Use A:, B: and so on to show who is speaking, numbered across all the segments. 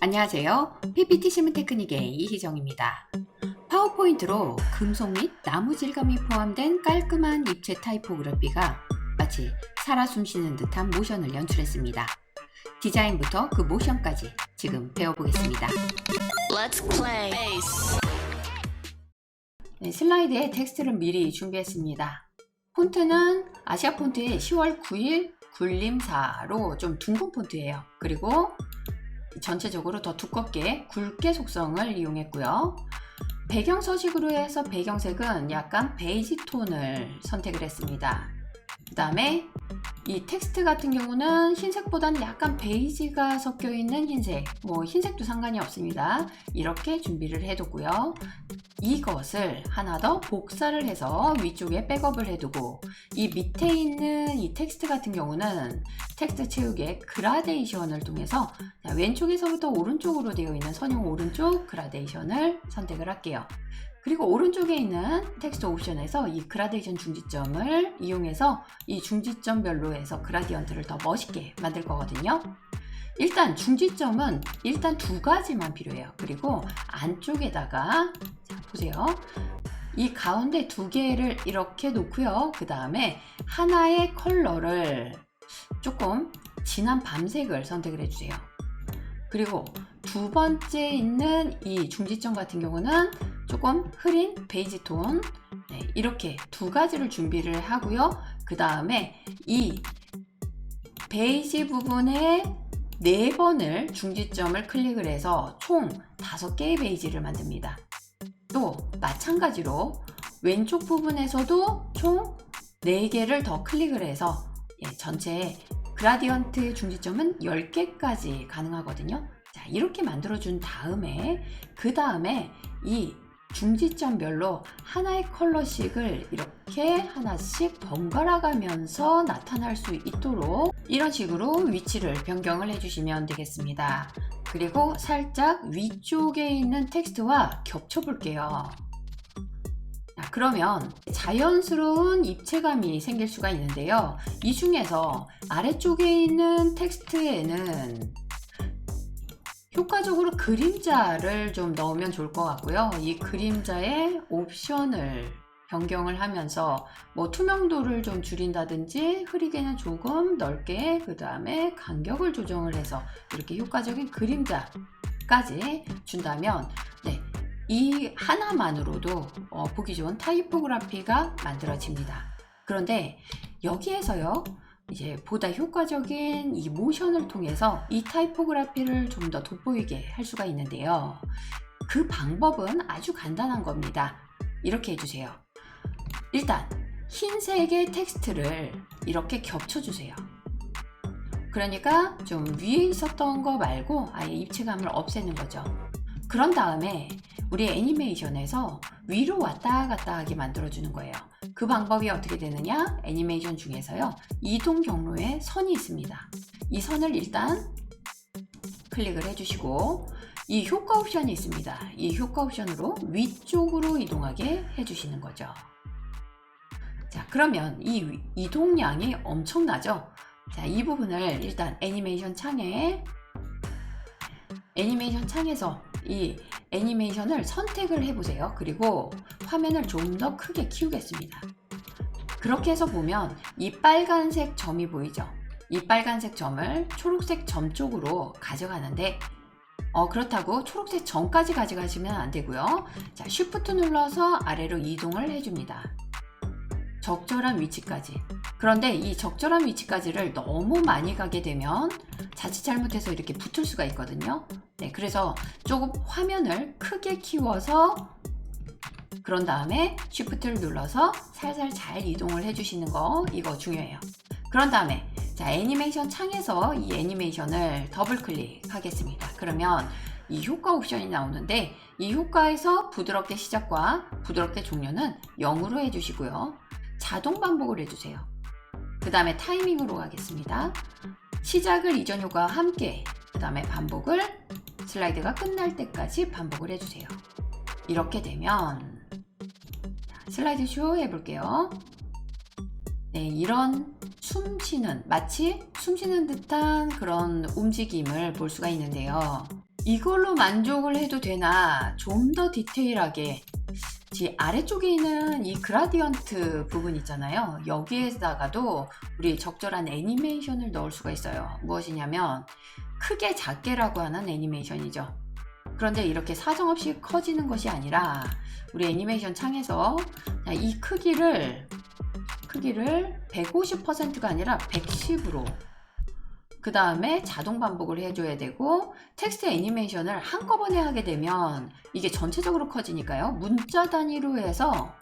A: 안녕하세요. PPT 실무 테크닉의 이희정입니다. 파워포인트로 금속 및 나무 질감이 포함된 깔끔한 입체 타이포그래피가 마치 살아 숨쉬는 듯한 모션을 연출했습니다. 디자인부터 그 모션까지 지금 배워보겠습니다.
B: Let's play.
A: 슬라이드에 텍스트를 미리 준비했습니다. 폰트는 아시아 폰트의 10월 9일 굴림사로 좀 둥근 폰트예요. 그리고 전체적으로 더 두껍게 굵게 속성을 이용했고요. 배경 서식으로 해서 배경색은 약간 베이지 톤을 선택을 했습니다. 그 다음에 이 텍스트 같은 경우는 흰색보다는 약간 베이지가 섞여 있는 흰색, 흰색도 상관이 없습니다. 이렇게 준비를 해뒀고요. 이것을 하나 더 복사를 해서 위쪽에 백업을 해두고, 이 밑에 있는 이 텍스트 같은 경우는 텍스트 채우기의 그라데이션을 통해서 왼쪽에서부터 오른쪽으로 되어 있는 선형 오른쪽 그라데이션을 선택을 할게요. 그리고 오른쪽에 있는 텍스트 옵션에서 이 그라데이션 중지점을 이용해서 이 중지점별로 해서 그라디언트를 더 멋있게 만들 거거든요. 일단 중지점은 일단 두 가지만 필요해요. 그리고 안쪽에다가 보세요. 이 가운데 두 개를 이렇게 놓고요. 그 다음에 하나의 컬러를 조금 진한 밤색을 선택을 해주세요. 그리고 두 번째 있는 이 중지점 같은 경우는 조금 흐린 베이지 톤, 이렇게 두 가지를 준비를 하고요. 그 다음에 이 베이지 부분에 4번을 중지점을 클릭을 해서 총 5개의 베이지를 만듭니다. 또 마찬가지로 왼쪽 부분에서도 총 4개를 더 클릭을 해서 전체 그라디언트 중지점은 10개까지 가능하거든요. 자, 이렇게 만들어준 다음에 그 다음에 이 중지점별로 하나의 컬러씩을 이렇게 하나씩 번갈아 가면서 나타날 수 있도록 이런 식으로 위치를 변경을 해주시면 되겠습니다. 그리고 살짝 위쪽에 있는 텍스트와 겹쳐 볼게요. 그러면 자연스러운 입체감이 생길 수가 있는데요. 이 중에서 아래쪽에 있는 텍스트에는 효과적으로 그림자를 좀 넣으면 좋을 것 같고요. 이 그림자의 옵션을 변경을 하면서 투명도를 좀 줄인다든지 흐리게는 조금 넓게, 그 다음에 간격을 조정을 해서 이렇게 효과적인 그림자까지 준다면 이 하나만으로도 보기 좋은 타이포그래피가 만들어집니다. 그런데 여기에서요, 이제 보다 효과적인 이 모션을 통해서 이 타이포그래피를 좀 더 돋보이게 할 수가 있는데요. 그 방법은 아주 간단한 겁니다. 이렇게 해주세요. 일단 흰색의 텍스트를 이렇게 겹쳐주세요. 그러니까 좀 위에 있었던 거 말고 아예 입체감을 없애는 거죠. 그런 다음에 우리 애니메이션에서 위로 왔다 갔다 하게 만들어주는 거예요. 그 방법이 어떻게 되느냐? 애니메이션 중에서요, 이동 경로에 선이 있습니다. 이 선을 일단 클릭을 해주시고, 이 효과 옵션이 있습니다. 이 효과 옵션으로 위쪽으로 이동하게 해주시는 거죠. 자, 그러면 이 이동량이 엄청나죠? 자, 이 부분을 일단 애니메이션 창에서 이 애니메이션을 선택을 해보세요. 그리고 화면을 좀 더 크게 키우겠습니다. 그렇게 해서 보면 이 빨간색 점이 보이죠? 이 빨간색 점을 초록색 점 쪽으로 가져가는데 그렇다고 초록색 점까지 가져가시면 안 되고요. 자, Shift 눌러서 아래로 이동을 해줍니다. 적절한 위치까지. 그런데 이 적절한 위치까지를 너무 많이 가게 되면 자칫 잘못해서 이렇게 붙을 수가 있거든요. 그래서 조금 화면을 크게 키워서 그런 다음에 Shift를 눌러서 살살 잘 이동을 해주시는 거, 이거 중요해요. 그런 다음에 자, 애니메이션 창에서 이 애니메이션을 더블 클릭하겠습니다. 그러면 이 효과 옵션이 나오는데 이 효과에서 부드럽게 시작과 부드럽게 종료는 0으로 해주시고요. 자동 반복을 해주세요. 그 다음에 타이밍으로 가겠습니다. 시작을 이전 효과와 함께, 그 다음에 반복을 슬라이드가 끝날 때까지 반복을 해주세요. 이렇게 되면 슬라이드 쇼 해볼게요. 이런 마치 숨 쉬는 듯한 그런 움직임을 볼 수가 있는데요. 이걸로 만족을 해도 되나 좀 더 디테일하게 아래쪽에 있는 이 그라디언트 부분 있잖아요. 여기에다가도 우리 적절한 애니메이션을 넣을 수가 있어요. 무엇이냐면 크게 작게라고 하는 애니메이션이죠. 그런데 이렇게 사정없이 커지는 것이 아니라 우리 애니메이션 창에서 이 크기를 150%가 아니라 110으로 그 다음에 자동 반복을 해줘야 되고 텍스트 애니메이션을 한꺼번에 하게 되면 이게 전체적으로 커지니까요. 문자 단위로 해서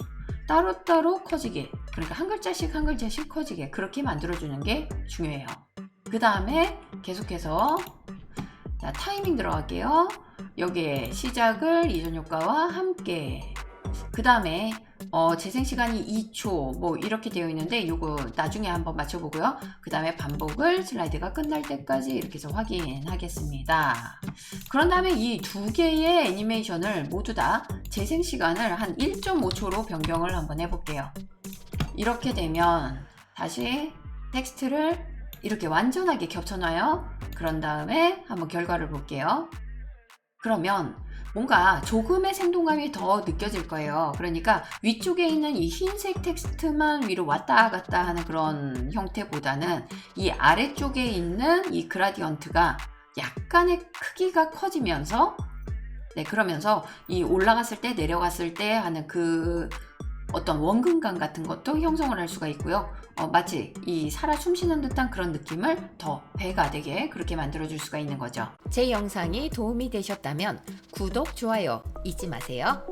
A: 따로따로 커지게, 그러니까 한 글자씩 한 글자씩 커지게 그렇게 만들어주는 게 중요해요. 그 다음에 계속해서 타이밍 들어갈게요. 여기에 시작을 이전 효과와 함께, 그 다음에 재생시간이 2초 뭐 이렇게 되어 있는데 요거 나중에 한번 맞춰보고요. 그 다음에 반복을 슬라이드가 끝날 때까지 이렇게 해서 확인하겠습니다. 그런 다음에 이 두 개의 애니메이션을 모두 다 재생시간을 한 1.5초로 변경을 한번 해볼게요. 이렇게 되면 다시 텍스트를 이렇게 완전하게 겹쳐놔요. 그런 다음에 한번 결과를 볼게요. 그러면 뭔가 조금의 생동감이 더 느껴질 거예요. 그러니까 위쪽에 있는 이 흰색 텍스트만 위로 왔다 갔다 하는 그런 형태보다는 이 아래쪽에 있는 이 그라디언트가 약간의 크기가 커지면서 그러면서 이 올라갔을 때 내려갔을 때 하는 그 어떤 원근감 같은 것도 형성을 할 수가 있고요. 마치 이 살아 숨쉬는 듯한 그런 느낌을 더 배가 되게 그렇게 만들어줄 수가 있는 거죠.
C: 제 영상이 도움이 되셨다면 구독, 좋아요 잊지 마세요.